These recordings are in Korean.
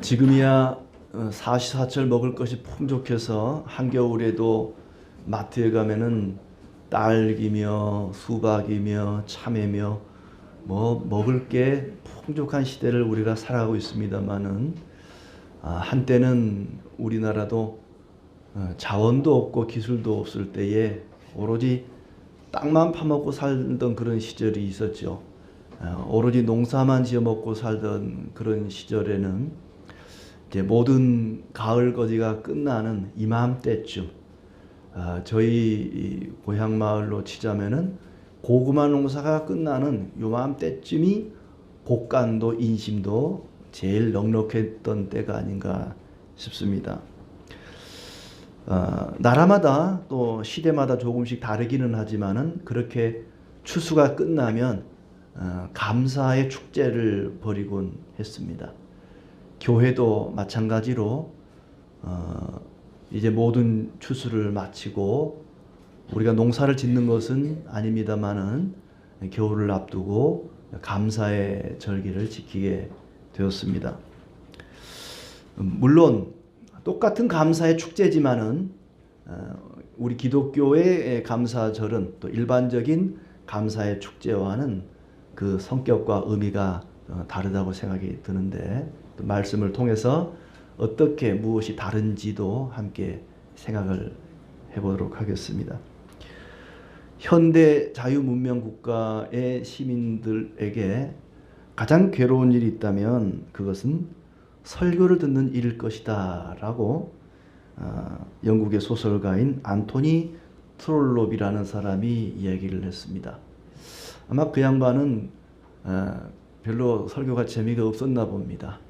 지금이야 사시사철 먹을 것이 풍족해서 한겨울에도 마트에 가면은 딸기며 수박이며 참외며 먹을 게 풍족한 시대를 우리가 살아가고 있습니다마는 한때는 우리나라도 자원도 없고 기술도 없을 때에 오로지 땅만 파먹고 살던 그런 시절이 있었죠. 오로지 농사만 지어 먹고 살던 그런 시절에는 이제 모든 가을 거지가 끝나는 이맘때쯤 저희 고향 마을로 치자면은 고구마 농사가 끝나는 요맘때쯤이 곡간도 인심도 제일 넉넉했던 때가 아닌가 싶습니다. 나라마다 또 시대마다 조금씩 다르기는 하지만은 그렇게 추수가 끝나면 감사의 축제를 벌이곤 했습니다. 교회도 마찬가지로 이제 모든 추수를 마치고 우리가 농사를 짓는 것은 아닙니다마는 겨울을 앞두고 감사의 절기를 지키게 되었습니다. 물론 똑같은 감사의 축제지만은 우리 기독교의 감사절은 또 일반적인 감사의 축제와는 그 성격과 의미가 다르다고 생각이 드는데 또 말씀을 통해서 어떻게 무엇이 다른지도 함께 생각을 해보도록 하겠습니다. 현대 자유문명 국가의 시민들에게 가장 괴로운 일이 있다면 그것은 설교를 듣는 일일 것이다 라고 영국의 소설가인 안토니 트롤롭이라는 사람이 이야기를 했습니다. 아마 그 양반은 별로 설교가 재미가 없었나 봅니다.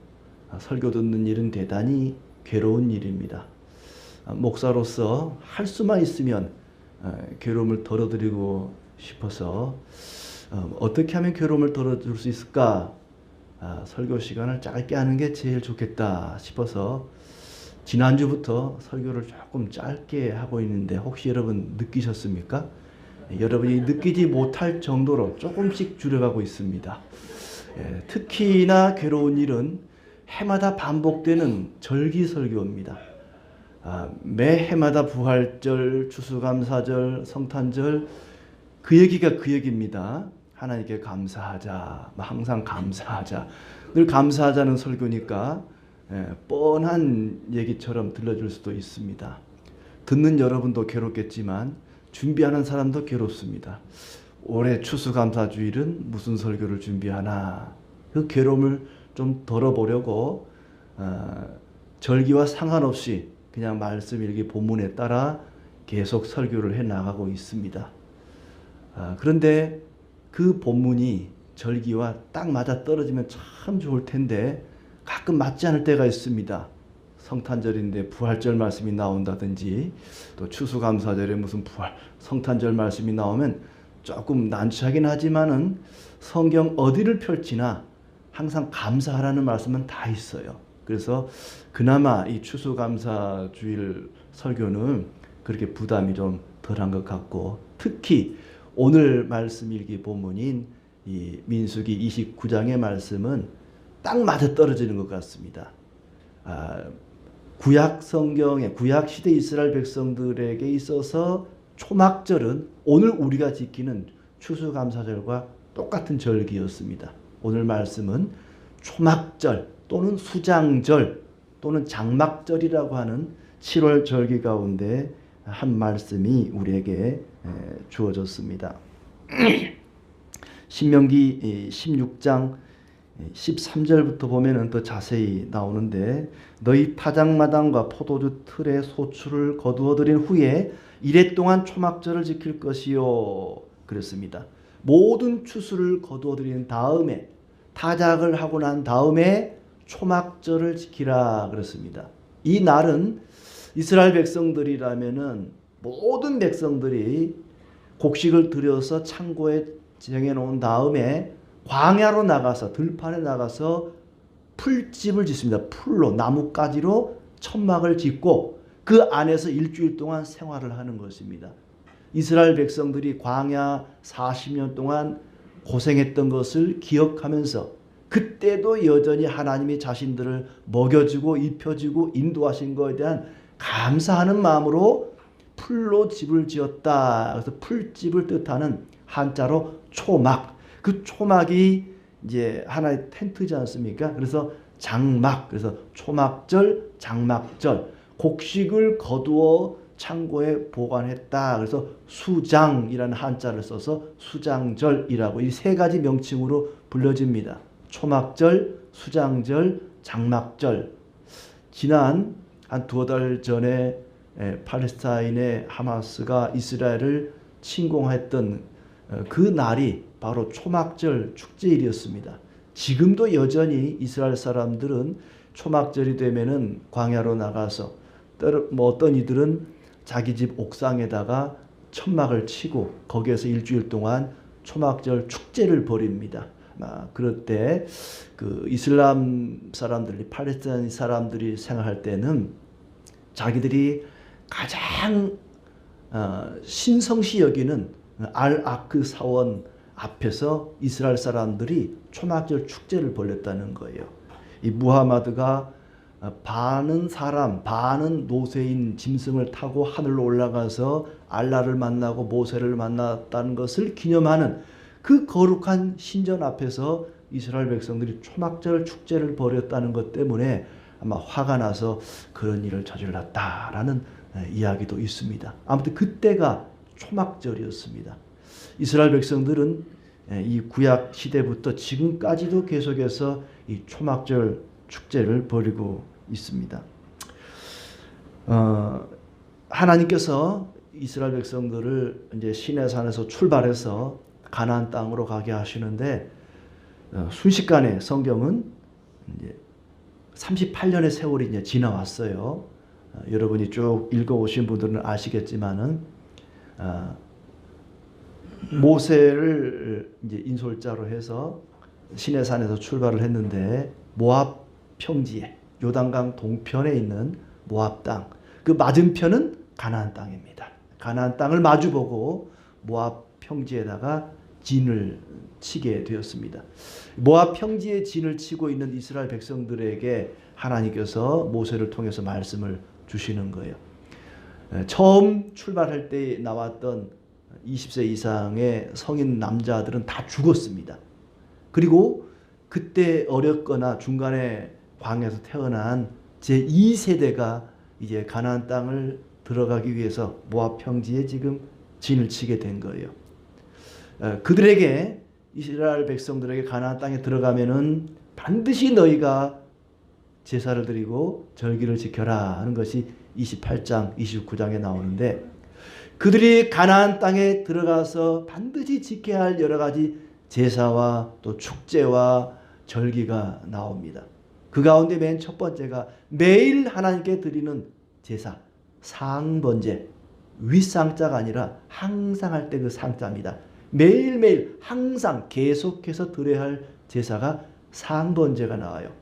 설교 듣는 일은 대단히 괴로운 일입니다. 목사로서 할 수만 있으면 괴로움을 덜어드리고 싶어서 어떻게 하면 괴로움을 덜어줄 수 있을까? 설교 시간을 짧게 하는 게 제일 좋겠다 싶어서 지난주부터 설교를 조금 짧게 하고 있는데 혹시 여러분 느끼셨습니까? 여러분이 느끼지 못할 정도로 조금씩 줄여가고 있습니다. 특히나 괴로운 일은 해마다 반복되는 절기 설교입니다. 매 해마다 부활절, 추수감사절, 성탄절 그 얘기가 그 얘기입니다. 하나님께 감사하자, 항상 감사하자, 늘 감사하자는 설교니까 뻔한 얘기처럼 들려줄 수도 있습니다. 듣는 여러분도 괴롭겠지만 준비하는 사람도 괴롭습니다. 올해 추수감사주일은 무슨 설교를 준비하나 그 괴로움을 좀 덜어보려고 절기와 상관없이 그냥 말씀 일기 본문에 따라 계속 설교를 해나가고 있습니다. 그런데 그 본문이 절기와 딱 맞아 떨어지면 참 좋을 텐데 가끔 맞지 않을 때가 있습니다. 성탄절인데 부활절 말씀이 나온다든지 또 추수감사절에 무슨 성탄절 말씀이 나오면 조금 난처하긴 하지만은 성경 어디를 펼치나 항상 감사하라는 말씀은 다 있어요. 그래서 그나마 이 추수감사주일 설교는 그렇게 부담이 좀 덜한 것 같고 특히 오늘 말씀 일기 본문인 이 민수기 29장의 말씀은 딱 맞아 떨어지는 것 같습니다. 구약 성경의 구약 시대 이스라엘 백성들에게 있어서 초막절은 오늘 우리가 지키는 추수감사절과 똑같은 절기였습니다. 오늘 말씀은 초막절 또는 수장절 또는 장막절이라고 하는 7월 절기 가운데 한 말씀이 우리에게 주어졌습니다. 신명기 16장 13절부터 보면은 더 자세히 나오는데 너희 타작마당과 포도주 틀에 소출을 거두어들인 후에 이래 동안 초막절을 지킬 것이요 그랬습니다. 모든 추수를 거두어들인 다음에 타작을 하고 난 다음에 초막절을 지키라 그랬습니다. 이 날은 이스라엘 백성들이라면은 모든 백성들이 곡식을 들여서 창고에 정해놓은 다음에 광야로 나가서 들판에 나가서 풀집을 짓습니다. 풀로 나뭇가지로 천막을 짓고 그 안에서 일주일 동안 생활을 하는 것입니다. 이스라엘 백성들이 광야 40년 동안 고생했던 것을 기억하면서 그때도 여전히 하나님이 자신들을 먹여주고 입혀주고 인도하신 것에 대한 감사하는 마음으로 풀로 집을 지었다. 그래서 풀집을 뜻하는 한자로 초막. 그 초막이 이제 하나의 텐트지 않습니까? 그래서 장막, 그래서 초막절, 장막절, 곡식을 거두어 창고에 보관했다. 그래서 수장이라는 한자를 써서 수장절이라고 이 세 가지 명칭으로 불려집니다. 초막절, 수장절, 장막절. 지난 한 두어 달 전에 팔레스타인의 하마스가 이스라엘을 침공했던 그 날이 바로 초막절 축제일이었습니다. 지금도 여전히 이스라엘 사람들은 초막절이 되면은 광야로 나가서 어떤 이들은 자기 집 옥상에다가 천막을 치고 거기에서 일주일 동안 초막절 축제를 벌입니다. 그럴 때 그 이슬람 사람들이 팔레스타인 사람들이 생각할 때는 자기들이 가장 신성시 여기는 알-아크 사원 앞에서 이스라엘 사람들이 초막절 축제를 벌였다는 거예요. 이 무하마드가 반은 사람, 반은 노새인 짐승을 타고 하늘로 올라가서 알라를 만나고 모세를 만났다는 것을 기념하는 그 거룩한 신전 앞에서 이스라엘 백성들이 초막절 축제를 벌였다는 것 때문에 아마 화가 나서 그런 일을 저질렀다라는 이야기도 있습니다. 아무튼 그때가 초막절이었습니다. 이스라엘 백성들은 이 구약 시대부터 지금까지도 계속해서 이 초막절 축제를 벌이고 있습니다. 하나님께서 이스라엘 백성들을 이제 시내산에서 출발해서 가나안 땅으로 가게 하시는데 순식간에 성경은 이제 38년의 세월이 이제 지나왔어요. 여러분이 쭉 읽어오신 분들은 아시겠지만은 모세를 이제 인솔자로 해서 시내산에서 출발을 했는데 모압 평지에 요단강 동편에 있는 모압 땅, 그 맞은편은 가나안 땅입니다. 가나안 땅을 마주보고 모압 평지에다가 진을 치게 되었습니다. 모압 평지에 진을 치고 있는 이스라엘 백성들에게 하나님께서 모세를 통해서 말씀을 주시는 거예요. 처음 출발할 때 나왔던 20세 이상의 성인 남자들은 다 죽었습니다. 그리고 그때 어렸거나 중간에 광야에서 태어난 제2세대가 이제 가나안 땅을 들어가기 위해서 모압 평지에 지금 진을 치게 된 거예요. 그들에게 이스라엘 백성들에게 가나안 땅에 들어가면은 반드시 너희가 제사를 드리고 절기를 지켜라 하는 것이 28장, 29장에 나오는데 그들이 가나안 땅에 들어가서 반드시 지켜야 할 여러 가지 제사와 또 축제와 절기가 나옵니다. 그 가운데 맨 첫 번째가 매일 하나님께 드리는 제사, 상번제, 윗상자가 아니라 항상 할 때 그 상자입니다. 매일매일 항상 계속해서 드려야 할 제사가 상번제가 나와요.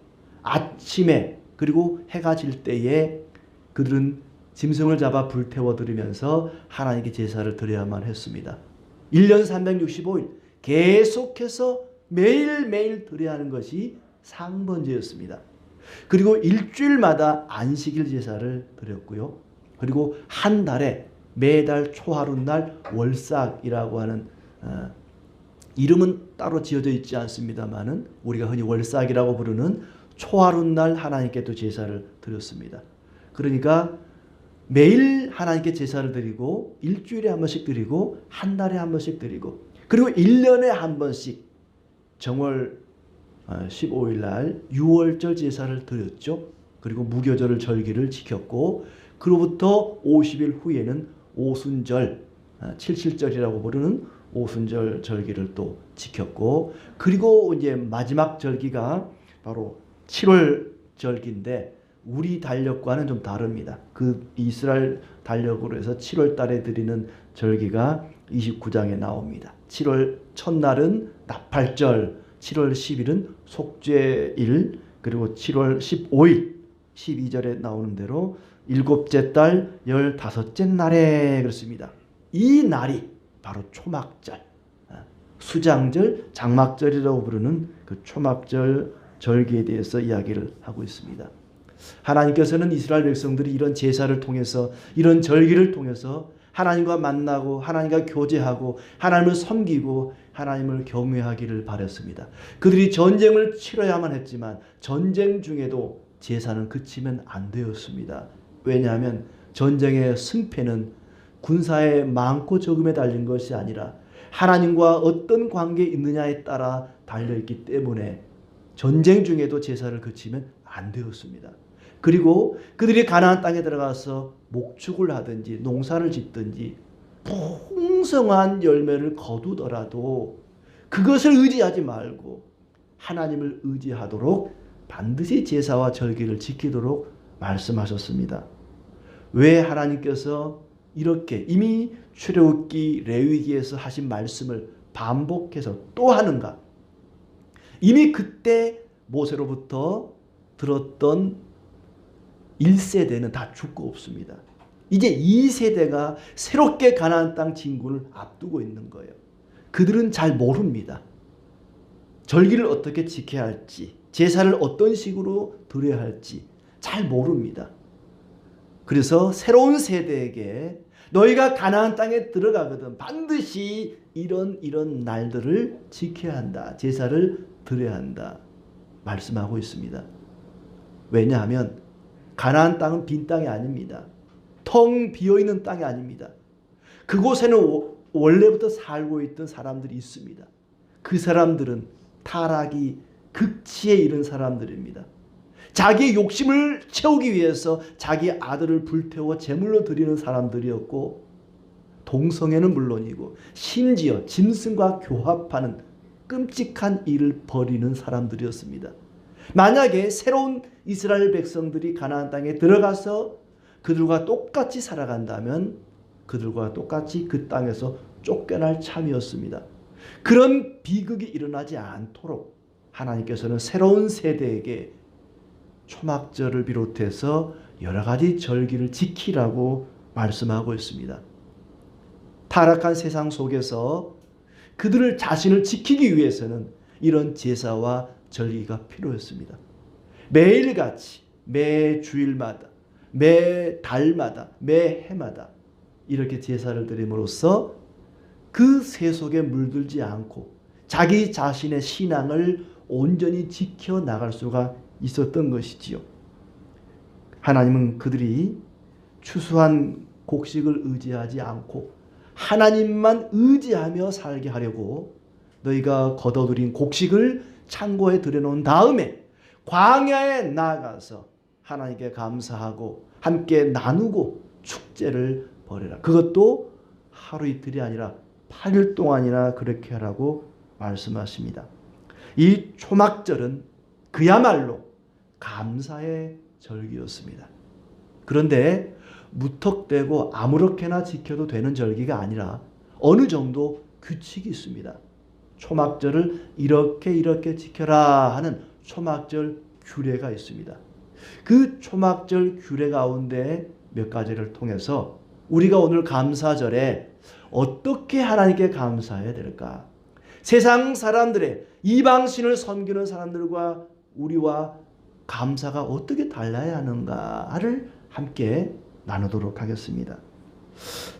아침에 그리고 해가 질 때에 그들은 짐승을 잡아 불태워 드리면서 하나님께 제사를 드려야만 했습니다. 1년 365일 계속해서 매일매일 드려야 하는 것이 상번제였습니다. 그리고 일주일마다 안식일 제사를 드렸고요. 그리고 한 달에 매달 초하룻날 월삭이라고 하는 이름은 따로 지어져 있지 않습니다만은 우리가 흔히 월삭이라고 부르는 초하룻날 하나님께 또 제사를 드렸습니다. 그러니까 매일 하나님께 제사를 드리고 일주일에 한 번씩 드리고 한 달에 한 번씩 드리고 그리고 1년에 한 번씩 정월 15일 날 유월절 제사를 드렸죠. 그리고 무교절 절기를 지켰고 그로부터 50일 후에는 오순절, 칠칠절이라고 부르는 오순절 절기를 또 지켰고 그리고 이제 마지막 절기가 바로 7월 절기인데 우리 달력과는 좀 다릅니다. 그 이스라엘 달력으로 해서 7월 달에 드리는 절기가 29장에 나옵니다. 7월 첫날은 나팔절, 7월 10일은 속죄일, 그리고 7월 15일, 12절에 나오는 대로 일곱째 달 15째 날에 그렇습니다. 이 날이 바로 초막절, 수장절, 장막절이라고 부르는 그 초막절 절기에 대해서 이야기를 하고 있습니다. 하나님께서는 이스라엘 백성들이 이런 제사를 통해서, 이런 절기를 통해서 하나님과 만나고 하나님과 교제하고 하나님을 섬기고 하나님을 경외하기를 바랬습니다. 그들이 전쟁을 치러야만 했지만 전쟁 중에도 제사는 그치면 안 되었습니다. 왜냐하면 전쟁의 승패는 군사의 많고 적음에 달린 것이 아니라 하나님과 어떤 관계에 있느냐에 따라 달려있기 때문에 전쟁 중에도 제사를 그치면 안 되었습니다. 그리고 그들이 가나안 땅에 들어가서 목축을 하든지 농사를 짓든지 풍성한 열매를 거두더라도 그것을 의지하지 말고 하나님을 의지하도록 반드시 제사와 절기를 지키도록 말씀하셨습니다. 왜 하나님께서 이렇게 이미 출애굽기 레위기에서 하신 말씀을 반복해서 또 하는가? 이미 그때 모세로부터 들었던 1세대는 다 죽고 없습니다. 이제 2세대가 새롭게 가나안 땅 진군을 앞두고 있는 거예요. 그들은 잘 모릅니다. 절기를 어떻게 지켜야 할지, 제사를 어떤 식으로 드려야 할지 잘 모릅니다. 그래서 새로운 세대에게 너희가 가나안 땅에 들어가거든 반드시 이런 날들을 지켜야 한다. 제사를 드려야 한다. 말씀하고 있습니다. 왜냐하면 가나안 땅은 빈 땅이 아닙니다. 텅 비어있는 땅이 아닙니다. 그곳에는 원래부터 살고 있던 사람들이 있습니다. 그 사람들은 타락이 극치에 이른 사람들입니다. 자기의 욕심을 채우기 위해서 자기 아들을 불태워 제물로 드리는 사람들이었고 동성애는 물론이고 심지어 짐승과 교합하는 끔찍한 일을 벌이는 사람들이었습니다. 만약에 새로운 이스라엘 백성들이 가나안 땅에 들어가서 그들과 똑같이 살아간다면 그들과 똑같이 그 땅에서 쫓겨날 참이었습니다. 그런 비극이 일어나지 않도록 하나님께서는 새로운 세대에게 초막절을 비롯해서 여러 가지 절기를 지키라고 말씀하고 있습니다. 타락한 세상 속에서 그들을 자신을 지키기 위해서는 이런 제사와 절기가 필요했습니다. 매일같이 매 주일마다 매 달마다 매 해마다 이렇게 제사를 드림으로써 그 세 속에 물들지 않고 자기 자신의 신앙을 온전히 지켜나갈 수가 있었던 것이지요. 하나님은 그들이 추수한 곡식을 의지하지 않고 하나님만 의지하며 살게 하려고 너희가 거둬들인 곡식을 창고에 들여놓은 다음에 광야에 나아가서 하나님께 감사하고 함께 나누고 축제를 벌여라. 그것도 하루 이틀이 아니라 8일 동안이나 그렇게 하라고 말씀하십니다. 이 초막절은 그야말로 감사의 절기였습니다. 그런데 무턱대고 아무렇게나 지켜도 되는 절기가 아니라 어느 정도 규칙이 있습니다. 초막절을 이렇게 지켜라 하는 초막절 규례가 있습니다. 그 초막절 규례 가운데 몇 가지를 통해서 우리가 오늘 감사절에 어떻게 하나님께 감사해야 될까? 세상 사람들의 이방신을 섬기는 사람들과 우리와 감사가 어떻게 달라야 하는가를 함께 나누도록 하겠습니다.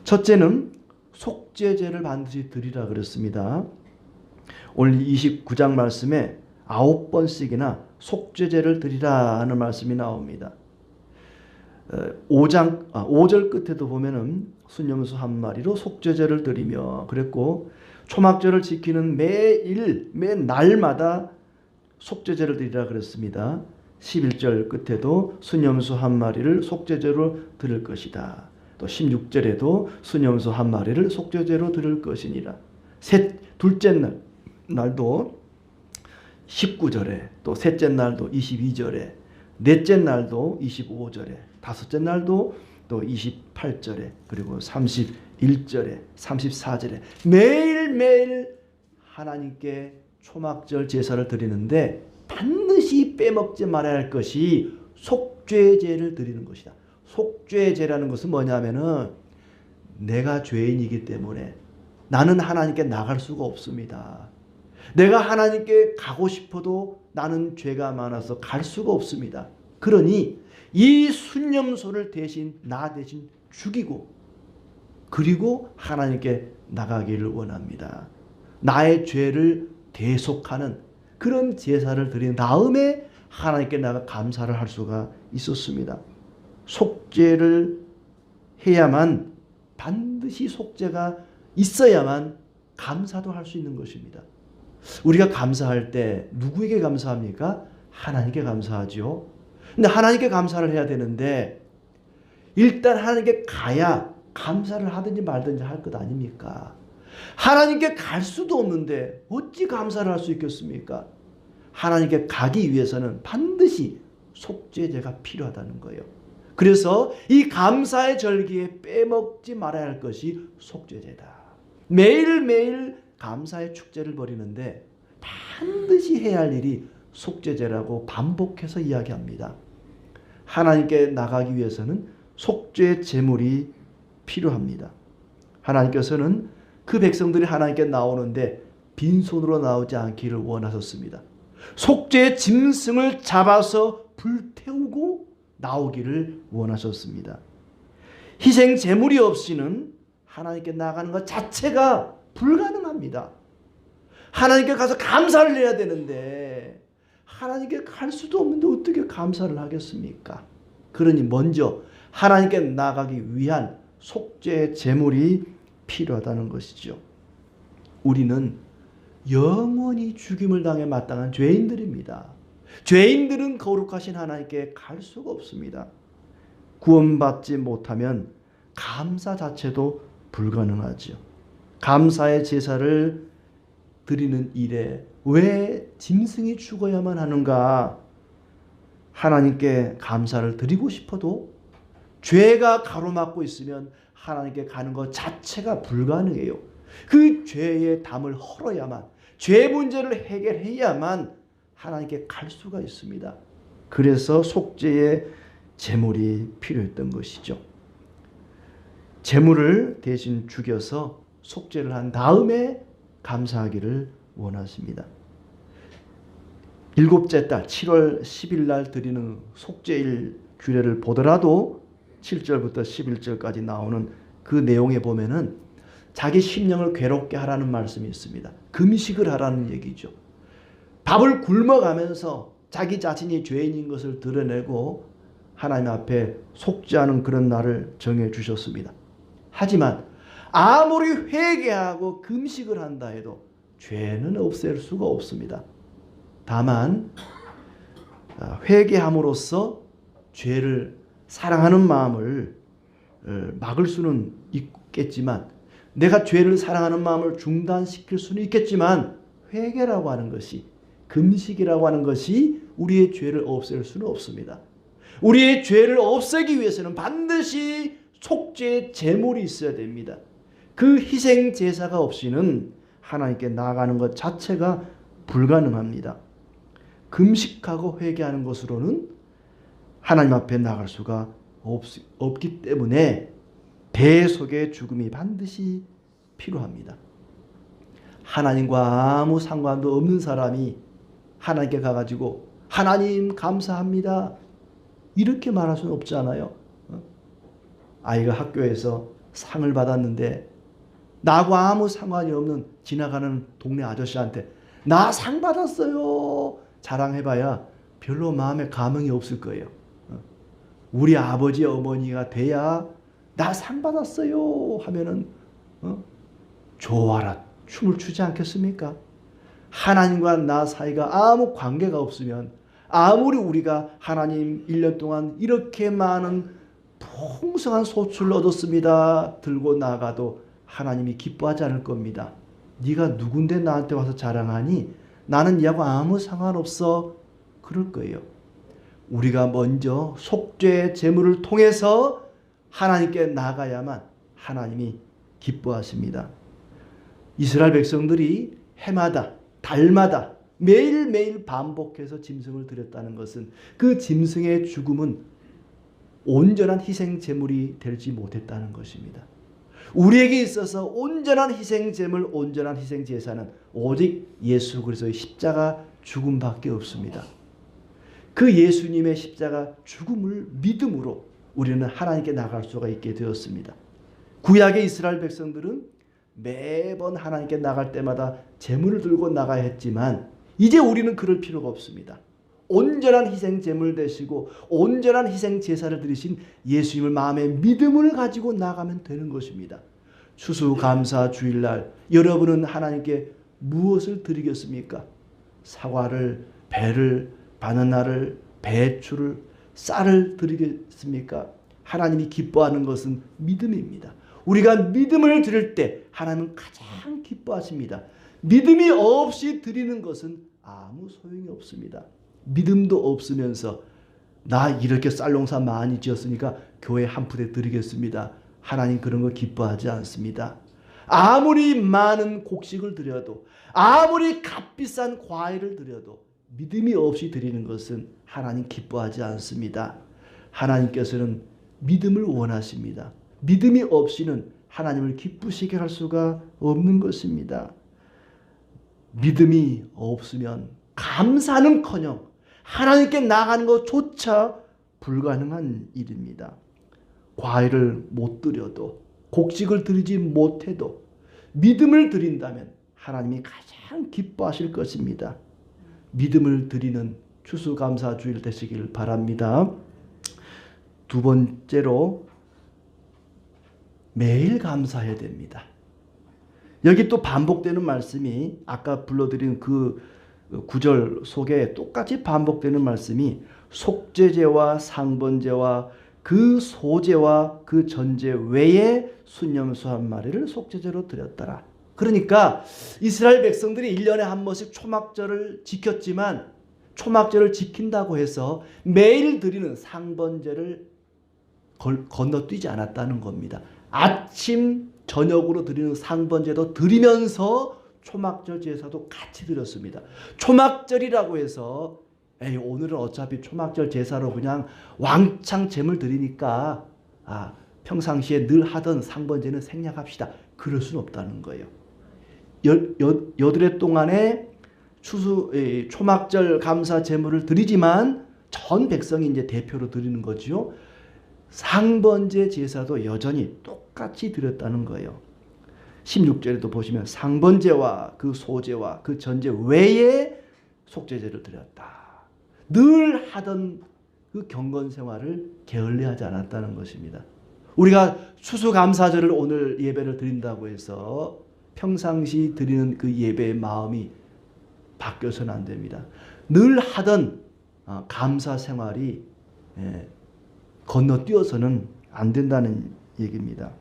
첫째는 속죄제를 반드시 드리라 그랬습니다. 오늘 29장 말씀에 9번씩이나 속죄제를 드리라 하는 말씀이 나옵니다. 5절 끝에도 보면은 순염소 한 마리로 속죄제를 드리며 그랬고 초막절을 지키는 매 날마다 속죄제를 드리라 그랬습니다. 11절 끝에도 순염소 한 마리를 속죄제로 드릴 것이다. 또 16절에도 순염소 한 마리를 속죄제로 드릴 것이니라. 둘째 날도 19절에 또 셋째 날도 22절에 넷째 날도 25절에 다섯째 날도 또 28절에 그리고 31절에 34절에 매일매일 하나님께 초막절 제사를 드리는데 반드시 빼먹지 말아야 할 것이 속죄제를 드리는 것이다. 속죄제라는 것은 뭐냐면은 내가 죄인이기 때문에 나는 하나님께 나갈 수가 없습니다. 내가 하나님께 가고 싶어도 나는 죄가 많아서 갈 수가 없습니다. 그러니 이 순념소를 대신 나 대신 죽이고 그리고 하나님께 나가기를 원합니다. 나의 죄를 대속하는 그런 제사를 드린 다음에 하나님께 나가 감사를 할 수가 있었습니다. 속죄를 해야만, 반드시 속죄가 있어야만 감사도 할 수 있는 것입니다. 우리가 감사할 때 누구에게 감사합니까? 하나님께 감사하죠. 근데 하나님께 감사를 해야 되는데 일단 하나님께 가야 감사를 하든지 말든지 할 것 아닙니까? 하나님께 갈 수도 없는데 어찌 감사를 할 수 있겠습니까? 하나님께 가기 위해서는 반드시 속죄제가 필요하다는 거예요. 그래서 이 감사의 절기에 빼먹지 말아야 할 것이 속죄제다. 매일매일 감사의 축제를 벌이는데 반드시 해야 할 일이 속죄제라고 반복해서 이야기합니다. 하나님께 나가기 위해서는 속죄 제물이 필요합니다. 하나님께서는 그 백성들이 하나님께 나오는데 빈손으로 나오지 않기를 원하셨습니다. 속죄의 짐승을 잡아서 불태우고 나오기를 원하셨습니다. 희생 제물이 없이는 하나님께 나가는 것 자체가 불가능합니다. 하나님께 가서 감사를 해야 되는데 하나님께 갈 수도 없는데 어떻게 감사를 하겠습니까? 그러니 먼저 하나님께 나가기 위한 속죄 제물이 필요하다는 것이죠. 우리는 영원히 죽임을 당해 마땅한 죄인들입니다. 죄인들은 거룩하신 하나님께 갈 수가 없습니다. 구원받지 못하면 감사 자체도 불가능하죠. 감사의 제사를 드리는 일에 왜 짐승이 죽어야만 하는가? 하나님께 감사를 드리고 싶어도 죄가 가로막고 있으면 하나님께 가는 것 자체가 불가능해요. 그 죄의 담을 헐어야만, 죄 문제를 해결해야만 하나님께 갈 수가 있습니다. 그래서 속죄의 제물이 필요했던 것이죠. 제물을 대신 죽여서 속죄를 한 다음에 감사하기를 원하십니다. 일곱째 달 7월 10일 날 드리는 속죄일 규례를 보더라도 7절부터 11절까지 나오는 그 내용에 보면은 자기 심령을 괴롭게 하라는 말씀이 있습니다. 금식을 하라는 얘기죠. 밥을 굶어가면서 자기 자신이 죄인인 것을 드러내고 하나님 앞에 속죄하는 그런 날을 정해 주셨습니다. 하지만 아무리 회개하고 금식을 한다 해도 죄는 없앨 수가 없습니다. 다만 회개함으로써 죄를 사랑하는 마음을 막을 수는 있겠지만, 내가 죄를 사랑하는 마음을 중단시킬 수는 있겠지만, 회개라고 하는 것이, 금식이라고 하는 것이 우리의 죄를 없앨 수는 없습니다. 우리의 죄를 없애기 위해서는 반드시 속죄의 제물이 있어야 됩니다. 그 희생 제사가 없이는 하나님께 나아가는 것 자체가 불가능합니다. 금식하고 회개하는 것으로는 하나님 앞에 나갈 수가 없기 때문에 대속의 죽음이 반드시 필요합니다. 하나님과 아무 상관도 없는 사람이 하나님께 가가지고 하나님 감사합니다 이렇게 말할 수는 없잖아요. 아이가 학교에서 상을 받았는데 나하고 아무 상관이 없는 지나가는 동네 아저씨한테 나 상 받았어요 자랑해봐야 별로 마음에 감흥이 없을 거예요. 우리 아버지 어머니가 돼야 나 상 받았어요 하면은 좋아라 춤을 추지 않겠습니까? 하나님과 나 사이가 아무 관계가 없으면 아무리 우리가 하나님 1년 동안 이렇게 많은 풍성한 소출을 얻었습니다 들고 나가도 하나님이 기뻐하지 않을 겁니다. 네가 누군데 나한테 와서 자랑하니? 나는 네하고 아무 상관없어. 그럴 거예요. 우리가 먼저 속죄의 제물을 통해서 하나님께 나가야만 하나님이 기뻐하십니다. 이스라엘 백성들이 해마다 달마다 매일매일 반복해서 짐승을 드렸다는 것은 그 짐승의 죽음은 온전한 희생 제물이 되지 못했다는 것입니다. 우리에게 있어서 온전한 희생제물, 온전한 희생제사는 오직 예수 그리스도의 십자가 죽음밖에 없습니다. 그 예수님의 십자가 죽음을 믿음으로 우리는 하나님께 나갈 수가 있게 되었습니다. 구약의 이스라엘 백성들은 매번 하나님께 나갈 때마다 제물을 들고 나가야 했지만 이제 우리는 그럴 필요가 없습니다. 온전한 희생 제물 되시고 온전한 희생 제사를 드리신 예수님을 마음에 믿음을 가지고 나가면 되는 것입니다. 추수감사 주일날 여러분은 하나님께 무엇을 드리겠습니까? 사과를, 배를, 바나나를, 배추를, 쌀을 드리겠습니까? 하나님이 기뻐하는 것은 믿음입니다. 우리가 믿음을 드릴 때 하나님은 가장 기뻐하십니다. 믿음이 없이 드리는 것은 아무 소용이 없습니다. 믿음도 없으면서 나 이렇게 쌀농사 많이 지었으니까 교회 한 푸대 드리겠습니다. 하나님 그런 거 기뻐하지 않습니다. 아무리 많은 곡식을 드려도 아무리 값비싼 과일을 드려도 믿음이 없이 드리는 것은 하나님 기뻐하지 않습니다. 하나님께서는 믿음을 원하십니다. 믿음이 없이는 하나님을 기쁘시게 할 수가 없는 것입니다. 믿음이 없으면 감사는커녕 하나님께 나가는 것조차 불가능한 일입니다. 과일을 못 드려도 곡식을 드리지 못해도 믿음을 드린다면 하나님이 가장 기뻐하실 것입니다. 믿음을 드리는 추수감사주일 되시길 바랍니다. 두 번째로 매일 감사해야 됩니다. 여기 또 반복되는 말씀이 아까 불러드린 그 구절 속에 똑같이 반복되는 말씀이 속죄제와 상번제와 그 소제와 그 전제 외에 순염소 한 마리를 속죄제로 드렸더라. 그러니까 이스라엘 백성들이 1년에 한 번씩 초막절을 지켰지만 초막절을 지킨다고 해서 매일 드리는 상번제를 건너뛰지 않았다는 겁니다. 아침 저녁으로 드리는 상번제도 드리면서 초막절 제사도 같이 드렸습니다. 초막절이라고 해서 오늘은 어차피 초막절 제사로 그냥 왕창 제물 드리니까 평상시에 늘 하던 상번제는 생략합시다. 그럴 수는 없다는 거예요. 여드레 동안에 초막절 감사 제물을 드리지만 전 백성이 이제 대표로 드리는 거죠. 상번제 제사도 여전히 똑같이 드렸다는 거예요. 16절에도 보시면 상번제와 그 소제와 그 전제 외에 속죄제를 드렸다. 늘 하던 그 경건 생활을 게을리하지 않았다는 것입니다. 우리가 추수감사절을 오늘 예배를 드린다고 해서 평상시 드리는 그 예배의 마음이 바뀌어서는 안 됩니다. 늘 하던 감사 생활이 건너뛰어서는 안 된다는 얘기입니다.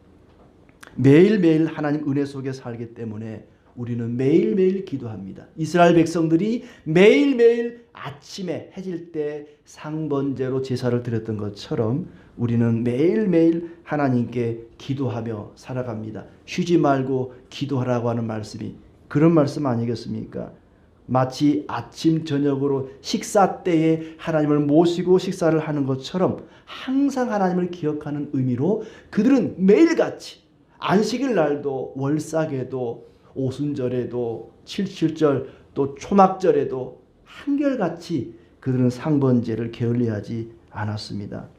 매일매일 하나님 은혜 속에 살기 때문에 우리는 매일매일 기도합니다. 이스라엘 백성들이 매일매일 아침에 해질 때 상번제로 제사를 드렸던 것처럼 우리는 매일매일 하나님께 기도하며 살아갑니다. 쉬지 말고 기도하라고 하는 말씀이 그런 말씀 아니겠습니까? 마치 아침 저녁으로 식사 때에 하나님을 모시고 식사를 하는 것처럼 항상 하나님을 기억하는 의미로 그들은 매일같이 안식일 날도 월삭에도 오순절에도 77절 또 초막절에도 한결같이 그들은 상번제를 게을리하지 않았습니다.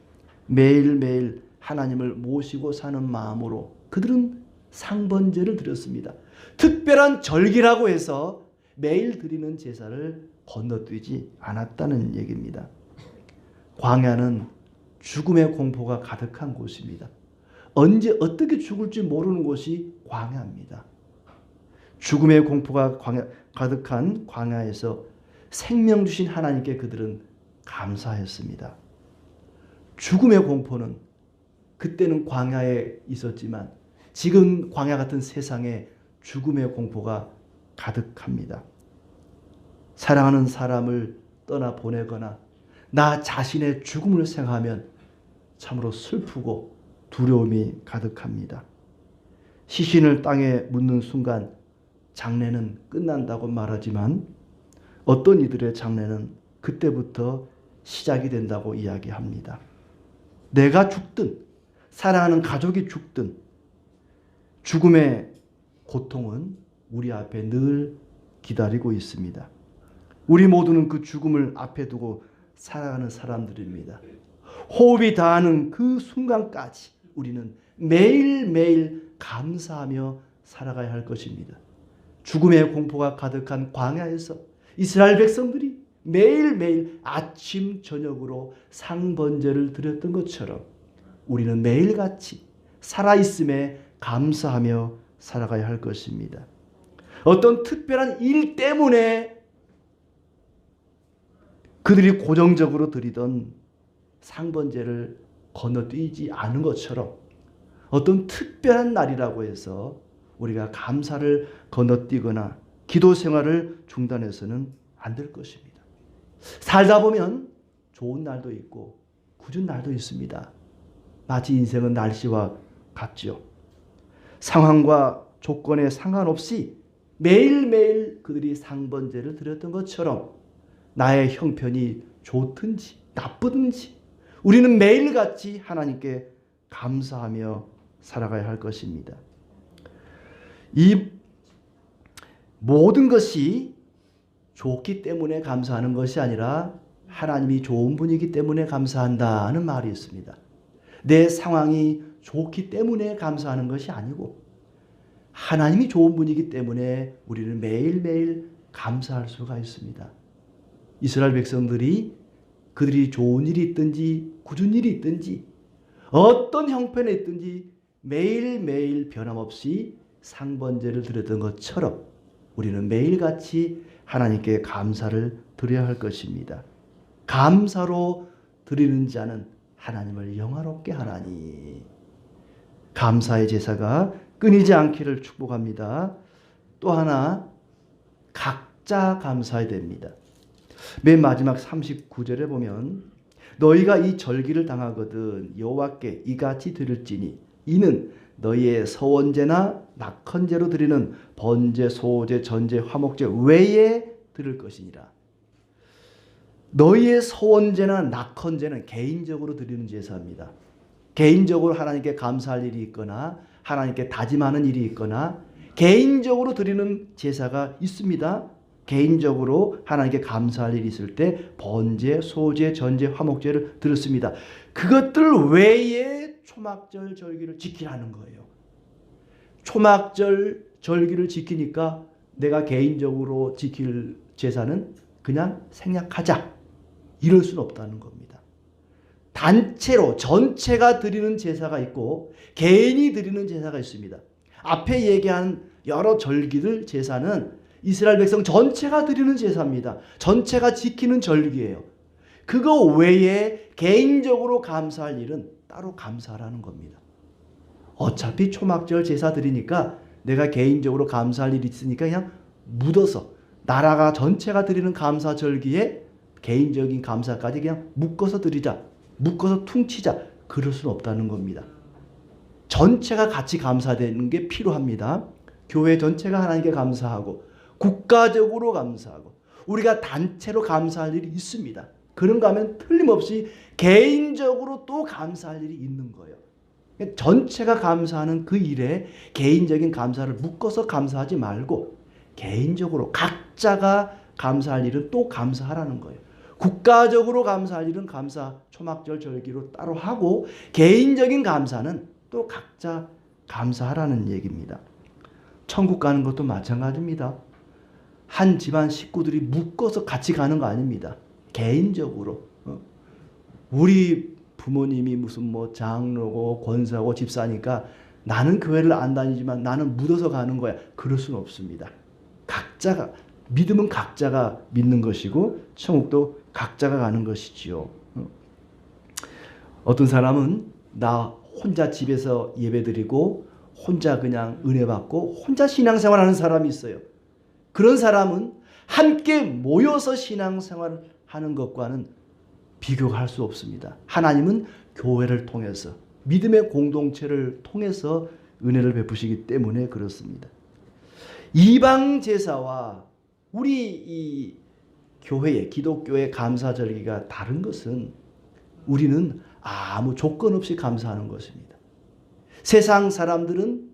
매일매일 하나님을 모시고 사는 마음으로 그들은 상번제를 드렸습니다. 특별한 절기라고 해서 매일 드리는 제사를 건너뛰지 않았다는 얘기입니다. 광야는 죽음의 공포가 가득한 곳입니다. 언제 어떻게 죽을지 모르는 곳이 광야입니다. 죽음의 공포가 가득한 광야에서 생명 주신 하나님께 그들은 감사했습니다. 죽음의 공포는 그때는 광야에 있었지만 지금 광야 같은 세상에 죽음의 공포가 가득합니다. 사랑하는 사람을 떠나 보내거나 나 자신의 죽음을 생각하면 참으로 슬프고 두려움이 가득합니다. 시신을 땅에 묻는 순간 장례는 끝난다고 말하지만 어떤 이들의 장례는 그때부터 시작이 된다고 이야기합니다. 내가 죽든 사랑하는 가족이 죽든 죽음의 고통은 우리 앞에 늘 기다리고 있습니다. 우리 모두는 그 죽음을 앞에 두고 살아가는 사람들입니다. 호흡이 다하는 그 순간까지 우리는 매일매일 감사하며 살아가야 할 것입니다. 죽음의 공포가 가득한 광야에서 이스라엘 백성들이 매일매일 아침 저녁으로 상번제를 드렸던 것처럼 우리는 매일같이 살아있음에 감사하며 살아가야 할 것입니다. 어떤 특별한 일 때문에 그들이 고정적으로 드리던 상번제를 건너뛰지 않은 것처럼 어떤 특별한 날이라고 해서 우리가 감사를 건너뛰거나 기도 생활을 중단해서는 안 될 것입니다. 살다 보면 좋은 날도 있고 굳은 날도 있습니다. 마치 인생은 날씨와 같죠. 상황과 조건에 상관없이 매일매일 그들이 상번제를 드렸던 것처럼 나의 형편이 좋든지 나쁘든지 우리는 매일같이 하나님께 감사하며 살아가야 할 것입니다. 이 모든 것이 좋기 때문에 감사하는 것이 아니라 하나님이 좋은 분이기 때문에 감사한다는 말이 있습니다. 내 상황이 좋기 때문에 감사하는 것이 아니고 하나님이 좋은 분이기 때문에 우리는 매일매일 감사할 수가 있습니다. 이스라엘 백성들이 그들이 좋은 일이 있든지 굳은 일이 있든지 어떤 형편에 있든지 매일매일 변함없이 상번제를 드렸던 것처럼 우리는 매일같이 하나님께 감사를 드려야 할 것입니다. 감사로 드리는 자는 하나님을 영화롭게 하나니. 감사의 제사가 끊이지 않기를 축복합니다. 또 하나 각자 감사해야 됩니다. 맨 마지막 39절에 보면 너희가 이 절기를 당하거든 여호와께 이같이 드릴지니 이는 너희의 서원제나 낙헌제로 드리는 번제, 소제, 전제, 화목제 외에 드릴 것이니라. 너희의 서원제나 낙헌제는 개인적으로 드리는 제사입니다. 개인적으로 하나님께 감사할 일이 있거나 하나님께 다짐하는 일이 있거나 개인적으로 드리는 제사가 있습니다. 개인적으로 하나님께 감사할 일이 있을 때 번제, 소제, 전제, 화목제를 드렸습니다. 그것들 외에 초막절 절기를 지키라는 거예요. 초막절 절기를 지키니까 내가 개인적으로 지킬 제사는 그냥 생략하자. 이럴 수는 없다는 겁니다. 단체로 전체가 드리는 제사가 있고 개인이 드리는 제사가 있습니다. 앞에 얘기한 여러 절기들 제사는 이스라엘 백성 전체가 드리는 제사입니다. 전체가 지키는 절기예요. 그거 외에 개인적으로 감사할 일은 따로 감사하라는 겁니다. 어차피 초막절 제사 드리니까 내가 개인적으로 감사할 일이 있으니까 그냥 묻어서 나라가 전체가 드리는 감사 절기에 개인적인 감사까지 그냥 묶어서 드리자. 묶어서 퉁치자. 그럴 수는 없다는 겁니다. 전체가 같이 감사되는 게 필요합니다. 교회 전체가 하나님께 감사하고 국가적으로 감사하고 우리가 단체로 감사할 일이 있습니다. 그런가 하면 틀림없이 개인적으로 또 감사할 일이 있는 거예요. 전체가 감사하는 그 일에 개인적인 감사를 묶어서 감사하지 말고 개인적으로 각자가 감사할 일은 또 감사하라는 거예요. 국가적으로 감사할 일은 감사 초막절 절기로 따로 하고 개인적인 감사는 또 각자 감사하라는 얘기입니다. 천국 가는 것도 마찬가지입니다. 한 집안 식구들이 묶어서 같이 가는 거 아닙니다. 개인적으로 우리 부모님이 무슨 뭐 장로고 권사고 집사니까 나는 교회를 안 다니지만 나는 묻어서 가는 거야. 그럴 수는 없습니다. 각자가 믿음은 각자가 믿는 것이고 천국도 각자가 가는 것이지요. 어떤 사람은 나 혼자 집에서 예배드리고 혼자 그냥 은혜 받고 혼자 신앙생활하는 사람이 있어요. 그런 사람은 함께 모여서 신앙생활을 하는 것과는 비교가 할 수 없습니다. 하나님은 교회를 통해서 믿음의 공동체를 통해서 은혜를 베푸시기 때문에 그렇습니다. 이방 제사와 우리 이 교회의 기독교의 감사 절기가 다른 것은 우리는 아무 조건 없이 감사하는 것입니다. 세상 사람들은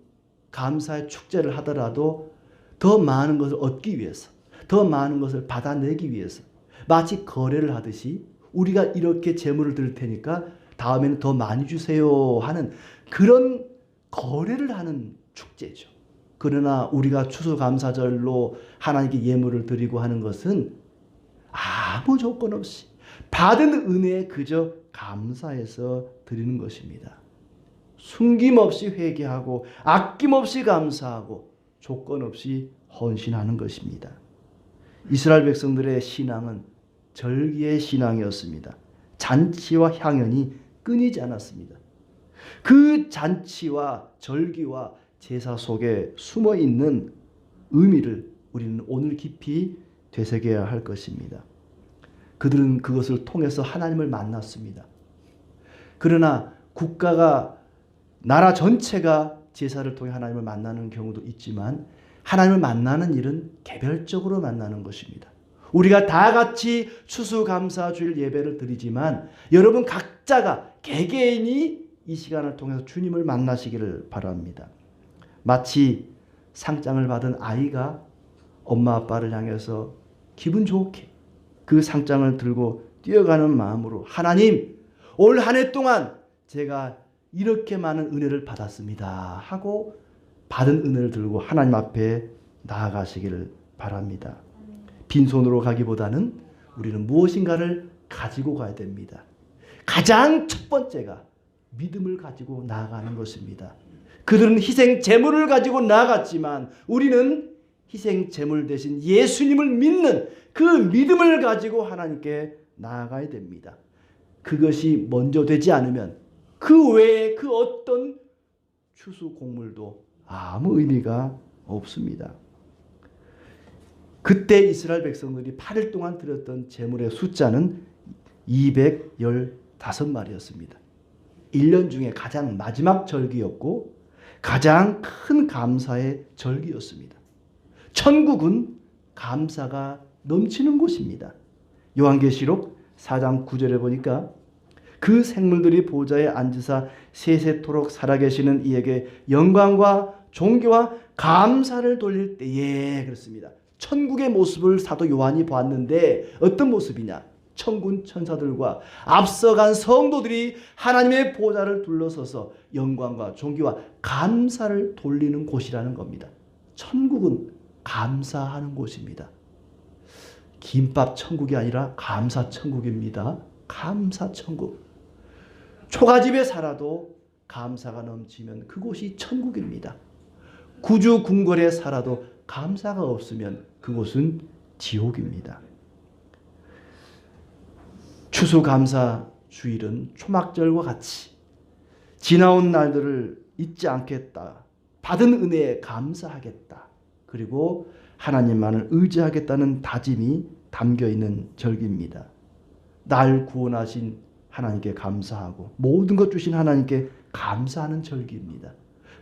감사의 축제를 하더라도 더 많은 것을 얻기 위해서, 더 많은 것을 받아내기 위해서 마치 거래를 하듯이 우리가 이렇게 재물을 드릴 테니까 다음에는 더 많이 주세요 하는 그런 거래를 하는 축제죠. 그러나 우리가 추수감사절로 하나님께 예물을 드리고 하는 것은 아무 조건 없이 받은 은혜에 그저 감사해서 드리는 것입니다. 숨김없이 회개하고 아낌없이 감사하고 조건 없이 헌신하는 것입니다. 이스라엘 백성들의 신앙은 절기의 신앙이었습니다. 잔치와 향연이 끊이지 않았습니다. 그 잔치와 절기와 제사 속에 숨어 있는 의미를 우리는 오늘 깊이 되새겨야 할 것입니다. 그들은 그것을 통해서 하나님을 만났습니다. 그러나 국가가, 나라 전체가 제사를 통해 하나님을 만나는 경우도 있지만 하나님을 만나는 일은 개별적으로 만나는 것입니다. 우리가 다 같이 추수감사주일 예배를 드리지만 여러분 각자가 개개인이 이 시간을 통해서 주님을 만나시기를 바랍니다. 마치 상장을 받은 아이가 엄마 아빠를 향해서 기분 좋게 그 상장을 들고 뛰어가는 마음으로 하나님, 올 한 해 동안 제가 이렇게 많은 은혜를 받았습니다 하고 받은 은혜를 들고 하나님 앞에 나아가시기를 바랍니다. 빈손으로 가기보다는 우리는 무엇인가를 가지고 가야 됩니다. 가장 첫 번째가 믿음을 가지고 나아가는 것입니다. 그들은 희생 제물을 가지고 나아갔지만 우리는 희생 제물 대신 예수님을 믿는 그 믿음을 가지고 하나님께 나아가야 됩니다. 그것이 먼저 되지 않으면 그 외에 그 어떤 추수 곡물도 아무 의미가 없습니다. 그때 이스라엘 백성들이 8일 동안 드렸던 제물의 숫자는 215마리였습니다. 1년 중에 가장 마지막 절기였고 가장 큰 감사의 절기였습니다. 천국은 감사가 넘치는 곳입니다. 요한계시록 4장 9절에 보니까 그 생물들이 보좌에 앉으사 세세토록 살아계시는 이에게 영광과 존귀와 감사를 돌릴 때에, 그렇습니다. 천국의 모습을 사도 요한이 보았는데 어떤 모습이냐? 천군 천사들과 앞서간 성도들이 하나님의 보좌를 둘러서서 영광과 존귀와 감사를 돌리는 곳이라는 겁니다. 천국은 감사하는 곳입니다. 김밥 천국이 아니라 감사 천국입니다. 감사 천국. 초가집에 살아도 감사가 넘치면 그곳이 천국입니다. 구주궁궐에 살아도 감사가 없으면 그곳은 지옥입니다. 추수감사 주일은 초막절과 같이 지나온 날들을 잊지 않겠다. 받은 은혜에 감사하겠다. 그리고 하나님만을 의지하겠다는 다짐이 담겨있는 절기입니다. 날 구원하신 하나님께 감사하고 모든 것 주신 하나님께 감사하는 절기입니다.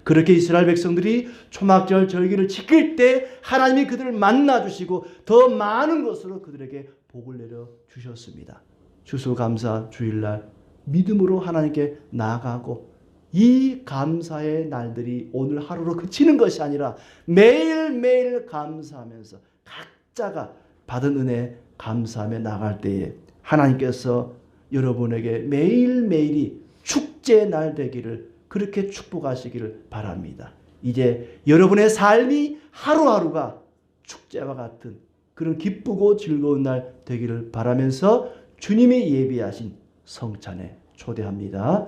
그렇게 이스라엘 백성들이 초막절 절기를 지킬 때 하나님이 그들을 만나주시고 더 많은 것으로 그들에게 복을 내려 주셨습니다. 추수감사 주일날 믿음으로 하나님께 나아가고 이 감사의 날들이 오늘 하루로 그치는 것이 아니라 매일매일 감사하면서 각자가 받은 은혜 감사하며 나갈 때에 하나님께서 여러분에게 매일매일이 축제의 날 되기를 그렇게 축복하시기를 바랍니다. 이제 여러분의 삶이 하루하루가 축제와 같은 그런 기쁘고 즐거운 날 되기를 바라면서 주님이 예비하신 성찬에 초대합니다.